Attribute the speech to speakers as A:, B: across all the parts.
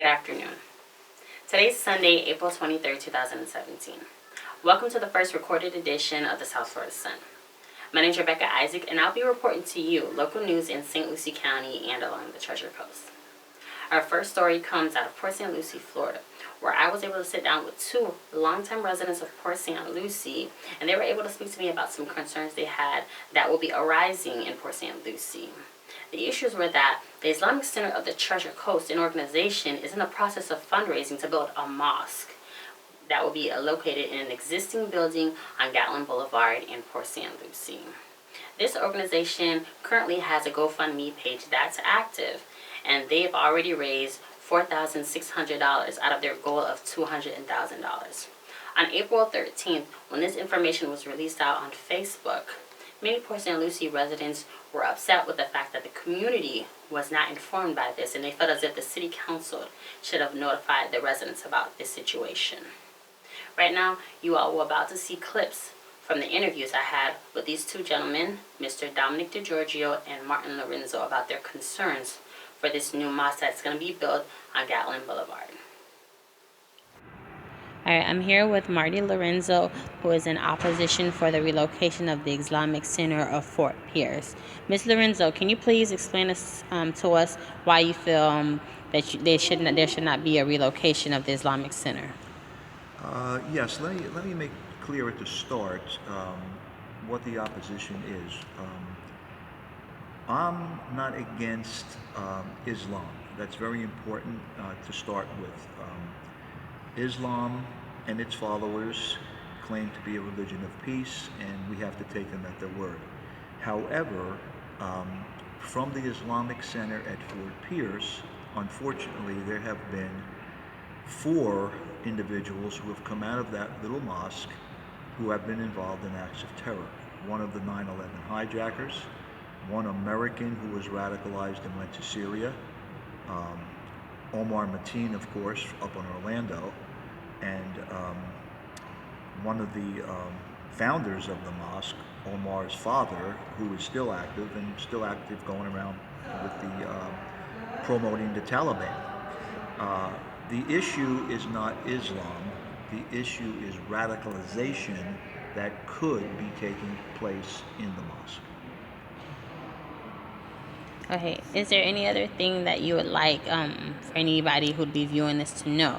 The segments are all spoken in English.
A: Good afternoon. Today's Sunday, April 23rd, 2017. Welcome to the first recorded edition of the South Florida Sun. My name is Rebecca Isaac, and I'll be reporting to you local news in St. Lucie County and along the Treasure Coast. Our first story comes out of Port St. Lucie, Florida, where I was able to sit down with two longtime residents of Port St. Lucie, and they were able to speak to me about some concerns they had that will be arising in Port St. Lucie. The issues were that the Islamic Center of the Treasure Coast, an organization, is in the process of fundraising to build a mosque that will be located in an existing building on Gatlin Boulevard in Port St. Lucie. This organization currently has a GoFundMe page that's active, and they've already raised $4,600 out of their goal of $200,000. On April 13th, when this information was released out on Facebook, many Port St. Lucie residents were upset with the fact that the community was not informed by this, and they felt as if the city council should have notified the residents about this situation. Right now, you all were about to see clips from the interviews I had with these two gentlemen, Mr. Dominic DeGiorgio and Martin Lorenzo, about their concerns for this new mosque that's going to be built on Gatlin Boulevard. All right, I'm here with Marty Lorenzo, who is in opposition for the relocation of the Islamic Center of Fort Pierce. Ms. Lorenzo, can you please explain to us why you feel that there should not be a relocation of the Islamic Center?
B: Yes, let me make clear at the start what the opposition is. I'm not against Islam. That's very important to start with. Islam and its followers claim to be a religion of peace, and we have to take them at their word. However, from the Islamic Center at Fort Pierce, unfortunately, there have been 4 individuals who have come out of that little mosque who have been involved in acts of terror. One of the 9/11 hijackers, one American who was radicalized and went to Syria, Omar Mateen, of course, up in Orlando, and one of the founders of the mosque, Omar's father, who is still active going around with the promoting the Taliban. The issue is not Islam. The issue is radicalization that could be taking place in the mosque.
A: Okay, is there any other thing that you would like for anybody who'd be viewing this to know?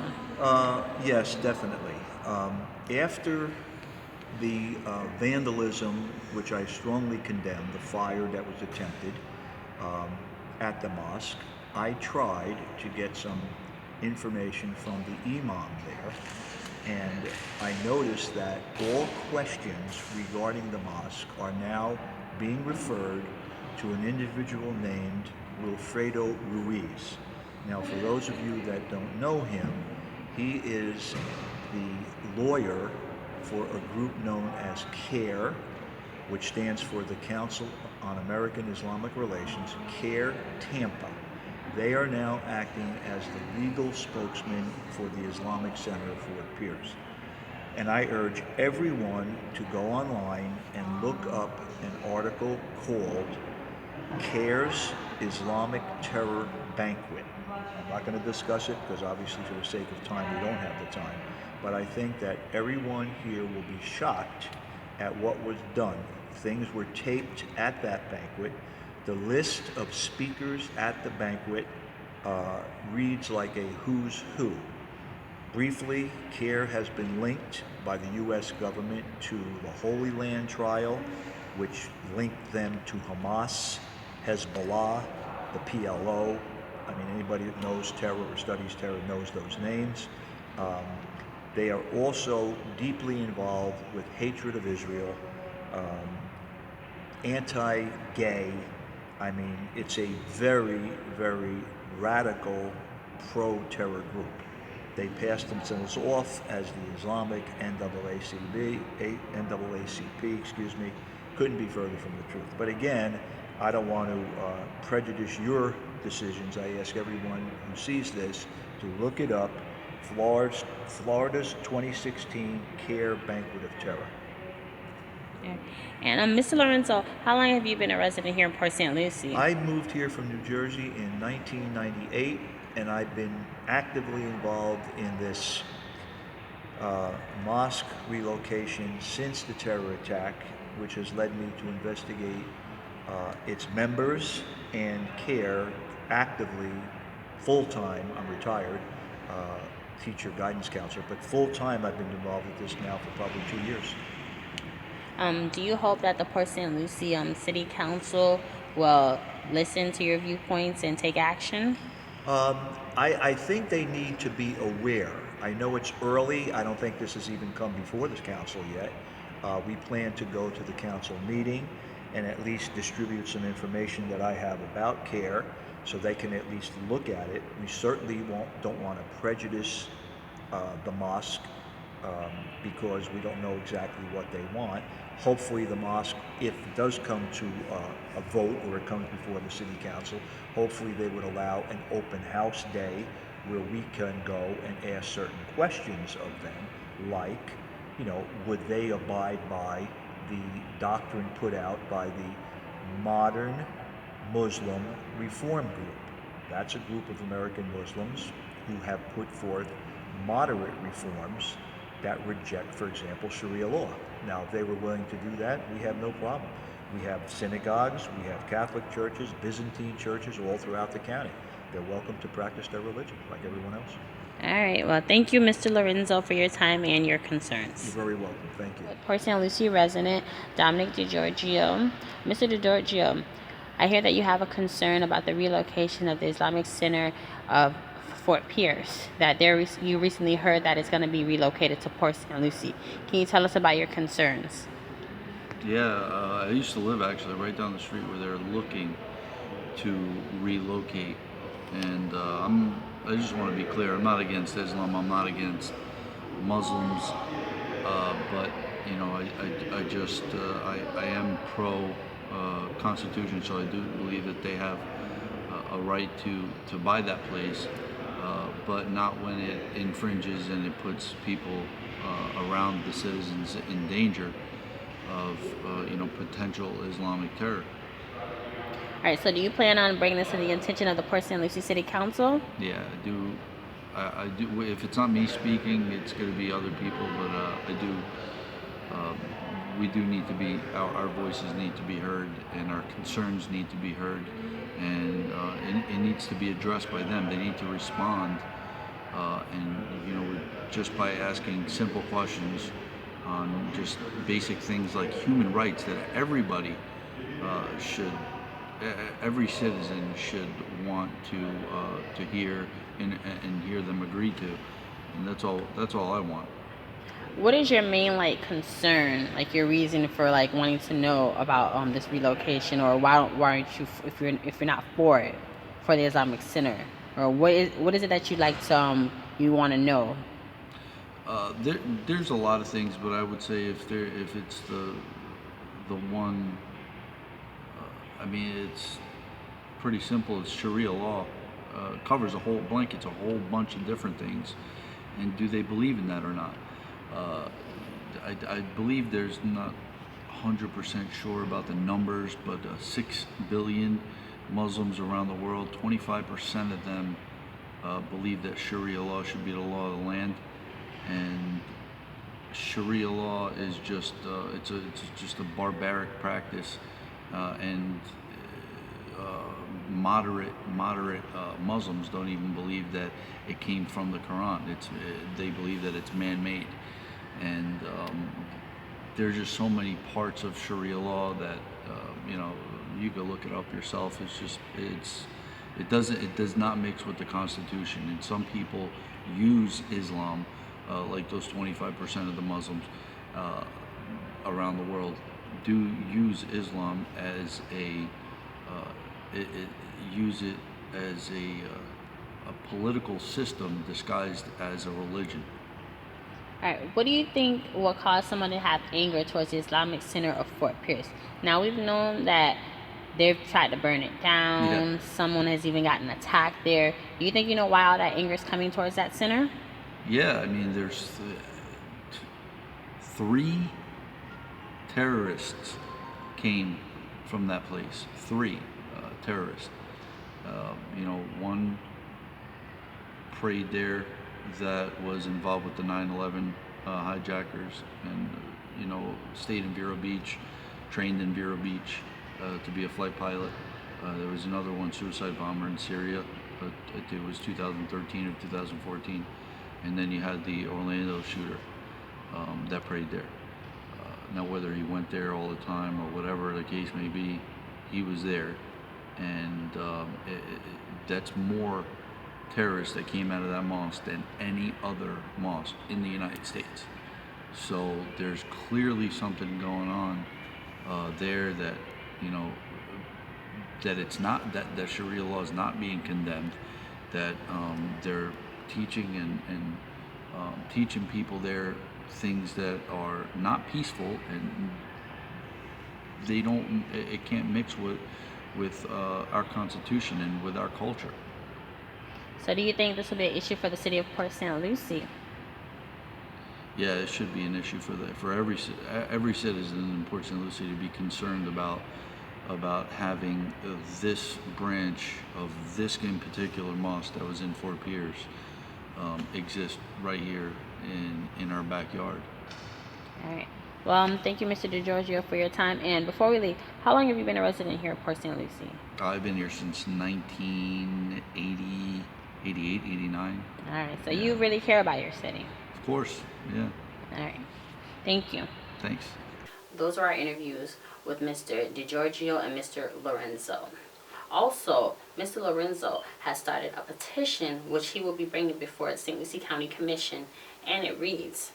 B: Yes, definitely. After the vandalism, which I strongly condemn, the fire that was attempted at the mosque, I tried to get some information from the imam there, and I noticed that all questions regarding the mosque are now being referred to an individual named Wilfredo Ruiz. Now, for those of you that don't know him, he is the lawyer for a group known as CARE, which stands for the Council on American Islamic Relations, CARE Tampa. They are now acting as the legal spokesman for the Islamic Center of Fort Pierce. And I urge everyone to go online and look up an article called CARE's Islamic Terror Banquet. I'm not going to discuss it because obviously for the sake of time we don't have the time, but I think that everyone here will be shocked at what was done. Things were taped at that banquet. The list of speakers at the banquet reads like a who's who. Briefly, CARE has been linked by the U.S. government to the Holy Land trial, which linked them to Hamas, Hezbollah, the PLO. I mean, anybody that knows terror or studies terror knows those names. They are also deeply involved with hatred of Israel, anti-gay. I mean, it's a very, very radical pro-terror group. They passed themselves off as the Islamic NAACP, couldn't be further from the truth. But again, I don't want to prejudice your decisions. I ask everyone who sees this to look it up, Florida's 2016 CARE Banquet of Terror.
A: Yeah. And Mr. Lorenzo, how long have you been a resident here in Port St. Lucie?
B: I moved here from New Jersey in 1998. and I've been actively involved in this uh, mosque relocation since the terror attack, which has led me to investigate its members and care actively, full time. I'm retired, uh, teacher, guidance counselor, but full time I've been involved with this now for probably 2 years.
A: Do you hope that the Port St. Lucie City Council will listen to your viewpoints and take action?
B: I think they need to be aware. I know it's early. I don't think this has even come before this council yet. We plan to go to the council meeting and at least distribute some information that I have about CARE so they can at least look at it. We certainly don't want to prejudice the mosque um, because we don't know exactly what they want. Hopefully the mosque, if it does come to a vote or it comes before the city council, hopefully they would allow an open house day where we can go and ask certain questions of them, like, would they abide by the doctrine put out by the Modern Muslim Reform Group? That's a group of American Muslims who have put forth moderate reforms that reject, for example, Sharia law. Now, if they were willing to do that, we have no problem. We have synagogues, we have Catholic churches, Byzantine churches all throughout the county. They're welcome to practice their religion like everyone else.
A: All right. Well, thank you, Mr. Lorenzo, for your time and your
B: You're
A: concerns.
B: very welcome. Thank you.
A: Port St. Lucie resident Dominic DiGiorgio. Mr. DiGiorgio, I hear that you have a concern about the relocation of the Islamic Center of Fort Pierce, that you recently heard that it's going to be relocated to Port St. Lucie. Can you tell us about your concerns?
C: Yeah, I used to live actually right down the street where they're looking to relocate, and I just want to be clear. I'm not against Islam. I'm not against Muslims, but I am pro Constitution, so I do believe that they have a right to buy that place, but not when it infringes and it puts people around the citizens in danger of potential Islamic terror.
A: All right, so do you plan on bringing this to the attention of the Port St. Lucie City Council?
C: Yeah, I do. I do. If it's not me speaking, it's going to be other people. But I do. We do need to be. Our voices need to be heard, and our concerns need to be heard, and it needs to be addressed by them. They need to respond, and just by asking simple questions on just basic things like human rights that everybody every citizen should want to hear and hear them agree to, and that's all I want.
A: What is your main concern, your reason for wanting to know about this relocation, or why aren't you, if you're not for it, for the Islamic Center, or what is it that you want to know?
C: There's a lot of things, but I would say if it's the one, it's pretty simple. It's Sharia law. Covers blankets a whole bunch of different things, and do they believe in that or not? I believe there's not 100% sure about the numbers, but 6 billion Muslims around the world, 25% of them believe that Sharia law should be the law of the land, and Sharia law is just it's just a barbaric practice, and moderate Muslims don't even believe that it came from the Quran. They believe that it's man-made, and there's just so many parts of Sharia law that you could look it up yourself. It does not mix with the Constitution, and some people use Islam, like those 25% of the Muslims around the world do use Islam as use it as a political system disguised as a religion.
A: All right, what do you think will cause someone to have anger towards the Islamic Center of Fort Pierce? Now, we've known that they've tried to burn it down.
C: Yeah.
A: Someone has even gotten attacked there. Do you think you know why all that anger is coming towards that center?
C: Yeah, there's 3 terrorists came from that place. 3 terrorists. One prayed there that was involved with the 9/11 hijackers, and stayed in Vero Beach, trained in Vero Beach to be a flight pilot. There was another one, suicide bomber in Syria, but it was 2013 or 2014, and then you had the Orlando shooter that prayed there. Now, whether he went there all the time or whatever the case may be, he was there, and that's more terrorists that came out of that mosque than any other mosque in the United States. So there's clearly something going on there that that it's not that Sharia law is not being condemned, that they're teaching and teaching people there things that are not peaceful, and it can't mix with our Constitution and with our culture.
A: So do you think this will be an issue for the city of Port St. Lucie?
C: Yeah, it should be an issue for every citizen in Port St. Lucie to be concerned about having this branch of this in particular mosque that was in Fort Pierce exist right here in our backyard.
A: All right. Well, thank you, Mr. DeGiorgio, for your time. And before we leave, how long have you been a resident here at Port St. Lucie?
C: I've been here since 1980, 88, 89.
A: All right. So you really care about your city.
C: Of course, yeah.
A: All right. Thank you.
C: Thanks.
A: Those are our interviews with Mr. DeGiorgio and Mr. Lorenzo. Also, Mr. Lorenzo has started a petition which he will be bringing before the St. Lucie County Commission, and it reads,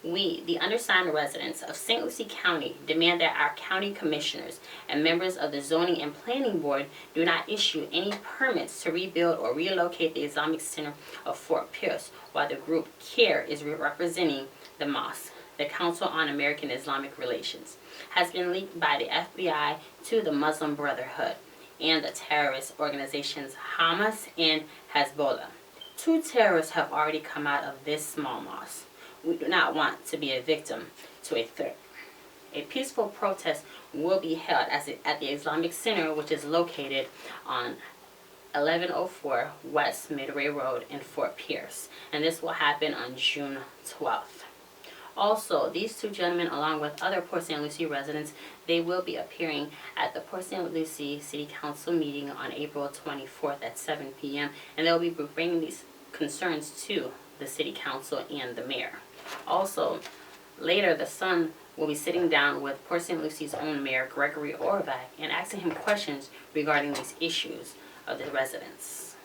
A: "We, the undersigned residents of St. Lucie County, demand that our county commissioners and members of the Zoning and Planning Board do not issue any permits to rebuild or relocate the Islamic Center of Fort Pierce while the group CARE is representing the mosque. The Council on American Islamic Relations has been linked by the FBI to the Muslim Brotherhood and the terrorist organizations Hamas and Hezbollah. 2 terrorists have already come out of this small mosque. We do not want to be a victim to a threat. A peaceful protest will be held at the Islamic Center, which is located on 1104 West Midway Road in Fort Pierce, and this will happen on June 12th. Also, these 2 gentlemen, along with other Port St. Lucie residents, they will be appearing at the Port St. Lucie City Council meeting on April 24th at 7 p.m. and they'll be bringing these concerns to the City Council and the Mayor. Also, later the Sun will be sitting down with Port St. Lucie's own Mayor, Gregory Orvac, and asking him questions regarding these issues of the residents.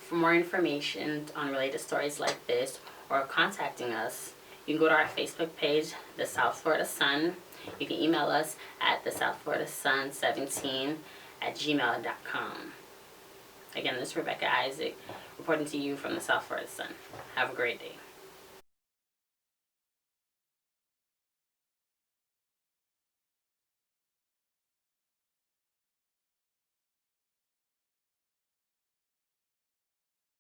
A: For more information on related stories like this, or contacting us, you can go to our Facebook page, The South Florida Sun. You can email us at thesouthfloridasun17@gmail.com. Again, this is Rebecca Isaac reporting to you from the South Florida Sun. Have a great day.